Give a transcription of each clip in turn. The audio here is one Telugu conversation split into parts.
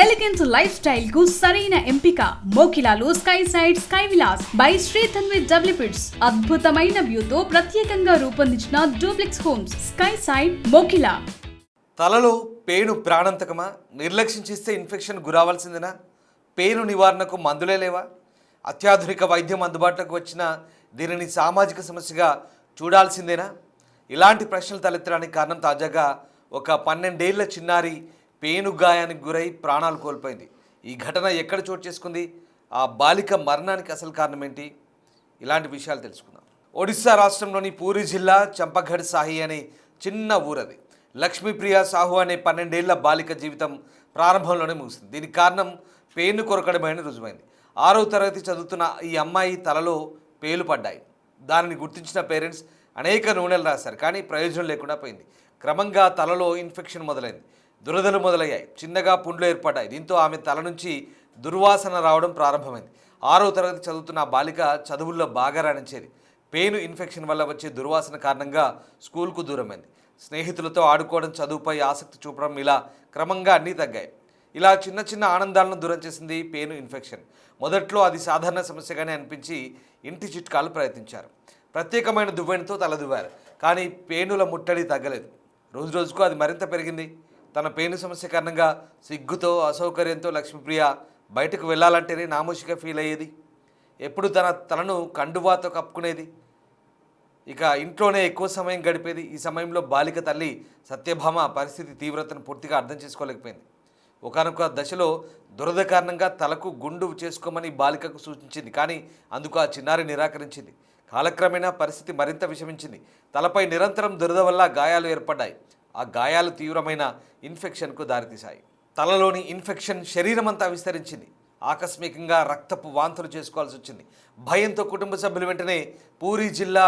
ఎలిగెన్స్ లైఫ్ స్టైల్ కు సరైన ఎంపిక మోకిలాలో sky side sky villas by Shri Tanvi developers. అద్భుతమైన వ్యూతో ప్రత్యేకంగా రూపొందించిన duplex homes sky side Mokila. తలలో పేను ప్రాణాంతకమా? నిర్లక్ష్యం చేస్తే ఇన్ఫెక్షన్ గురవాల్సిందేనా? పేను నివారణకు మందులే లేవా? అత్యాధునిక వైద్యం అందుబాటులోకి వచ్చినా దీనిని సామాజిక సమస్యగా చూడాల్సిందేనా? ఇలాంటి ప్రశ్నలు తలెత్తడానికి కారణం తాజాగా ఒక 12 ఏళ్ల చిన్నారి పేను గాయానికి గురై ప్రాణాలు కోల్పోయింది. ఈ ఘటన ఎక్కడ చోటు చేసుకుంది? ఆ బాలిక మరణానికి అసలు కారణం ఏంటి? ఇలాంటి విషయాలు తెలుసుకుందాం. ఒడిశా రాష్ట్రంలోని పూరి జిల్లా చంపఘడ్ సాహి అనే చిన్న ఊరది. లక్ష్మీప్రియ సాహు అనే 12 ఏళ్ల బాలిక జీవితం ప్రారంభంలోనే ముగిసింది. దీనికి కారణం పేను కొరకడమని రుజువైంది. 6వ తరగతి చదువుతున్న ఈ అమ్మాయి తలలో పేలు పడ్డాయి. దానిని గుర్తించిన పేరెంట్స్ అనేక నూనెలు రాశారు, కానీ ప్రయోజనం లేకుండా పోయింది. క్రమంగా తలలో ఇన్ఫెక్షన్ మొదలైంది. దురదలు మొదలయ్యాయి. చిన్నగా పుండ్లు ఏర్పడ్డాయి. దీంతో ఆమె తల నుంచి దుర్వాసన రావడం ప్రారంభమైంది. 6వ తరగతి చదువుతున్న ఆ బాలిక చదువుల్లో బాగా రాణించేది. పేను ఇన్ఫెక్షన్ వల్ల వచ్చే దుర్వాసన కారణంగా స్కూల్కు దూరమైంది. స్నేహితులతో ఆడుకోవడం, చదువుపై ఆసక్తి చూపడం, ఇలా క్రమంగా అన్నీ తగ్గాయి. ఇలా చిన్న చిన్న ఆనందాలను దూరం చేసింది పేను ఇన్ఫెక్షన్. మొదట్లో అది సాధారణ సమస్యగానే అనిపించి ఇంటి చిట్కాలు ప్రయత్నించారు. ప్రత్యేకమైన దువ్వెనతో తలదువ్వారు, కానీ పేనుల ముట్టడి తగ్గలేదు. రోజు రోజుకు అది మరింత పెరిగింది. తన పేను సమస్య కారణంగా సిగ్గుతో, అసౌకర్యంతో లక్ష్మీప్రియ బయటకు వెళ్ళాలంటేనే నామోషిగా ఫీల్ అయ్యేది. ఎప్పుడు తన తలను కండువాతో కప్పుకునేది. ఇక ఇంట్లోనే ఎక్కువ సమయం గడిపేది. ఈ సమయంలో బాలిక తల్లి సత్యభామ పరిస్థితి తీవ్రతను పూర్తిగా అర్థం చేసుకోలేకపోయింది. ఒకానొక దశలో దురద కారణంగా తలకు గుండు చేసుకోమని బాలికకు సూచించింది, కానీ అందుకు ఆ చిన్నారి నిరాకరించింది. కాలక్రమేణా పరిస్థితి మరింత విషమించింది. తలపై నిరంతరం దురద వల్ల గాయాలు ఏర్పడ్డాయి. ఆ గాయాలు తీవ్రమైన ఇన్ఫెక్షన్కు దారితీశాయి. తలలోని ఇన్ఫెక్షన్ శరీరమంతా విస్తరించింది. ఆకస్మికంగా రక్తపు వాంతులు చేసుకోవాల్సి వచ్చింది. భయంతో కుటుంబ సభ్యులు వెంటనే పూరి జిల్లా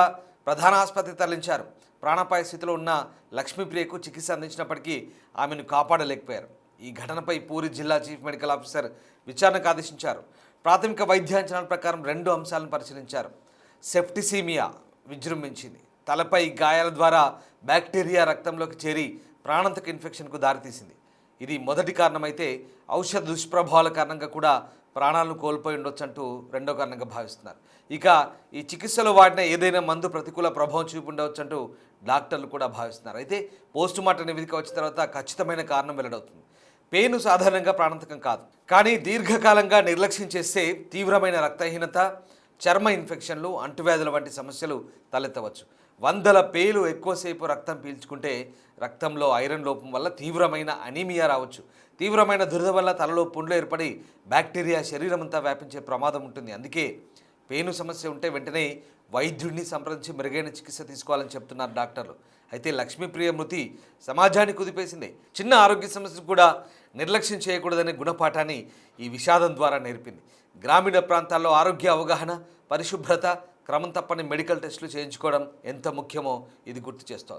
ప్రధాన ఆసుపత్రికి తరలించారు. ప్రాణాపాయ స్థితిలో ఉన్న లక్ష్మీప్రియకు చికిత్స అందించినప్పటికీ ఆమెను కాపాడలేకపోయారు. ఈ ఘటనపై పూరి జిల్లా చీఫ్ మెడికల్ ఆఫీసర్ విచారణకు ఆదేశించారు. ప్రాథమిక వైద్య అంచనాల ప్రకారం 2 అంశాలను పరిశీలించారు. సెప్టిసీమియా విజృంభించింది. తలపై గాయాల ద్వారా బ్యాక్టీరియా రక్తంలోకి చేరి ప్రాణాంతక ఇన్ఫెక్షన్కు దారితీసింది. ఇది మొదటి కారణమైతే ఔషధ దుష్ప్రభావాల కారణంగా కూడా ప్రాణాలను కోల్పోయి ఉండొచ్చంటూ రెండో కారణంగా భావిస్తున్నారు. ఇక ఈ చికిత్సలో వాడిన ఏదైనా మందు ప్రతికూల ప్రభావం చూపి ఉండవచ్చంటూ డాక్టర్లు కూడా భావిస్తున్నారు. అయితే పోస్టుమార్టం నివేదిక వచ్చిన తర్వాత ఖచ్చితమైన కారణం వెల్లడవుతుంది. పేను సాధారణంగా ప్రాణాంతకం కాదు, కానీ దీర్ఘకాలంగా నిర్లక్ష్యం చేస్తే తీవ్రమైన రక్తహీనత, చర్మ ఇన్ఫెక్షన్లు, అంటువ్యాధుల వంటి సమస్యలు తలెత్తవచ్చు. 100 పేలు ఎక్కువసేపు రక్తం పీల్చుకుంటే రక్తంలో ఐరన్ లోపం వల్ల తీవ్రమైన అనీమియా రావచ్చు. తీవ్రమైన దురద వల్ల తలలో పుండ్లు ఏర్పడి బ్యాక్టీరియా శరీరమంతా వ్యాపించే ప్రమాదం ఉంటుంది. అందుకే పేను సమస్య ఉంటే వెంటనే వైద్యుడిని సంప్రదించి మెరుగైన చికిత్స తీసుకోవాలని చెప్తున్నారు డాక్టర్లు. అయితే లక్ష్మీప్రియ మృతి సమాజాన్ని కుదిపేసింది. చిన్న ఆరోగ్య సమస్యలు కూడా నిర్లక్ష్యం చేయకూడదనే గుణపాఠాన్ని ఈ విషాదం ద్వారా నేర్పింది. గ్రామీణ ప్రాంతాల్లో ఆరోగ్య అవగాహన, పరిశుభ్రత, క్రమం తప్పని మెడికల్ టెస్టులు చేయించుకోవడం ఎంత ముఖ్యమో ఇది గుర్తు చేస్తోంది.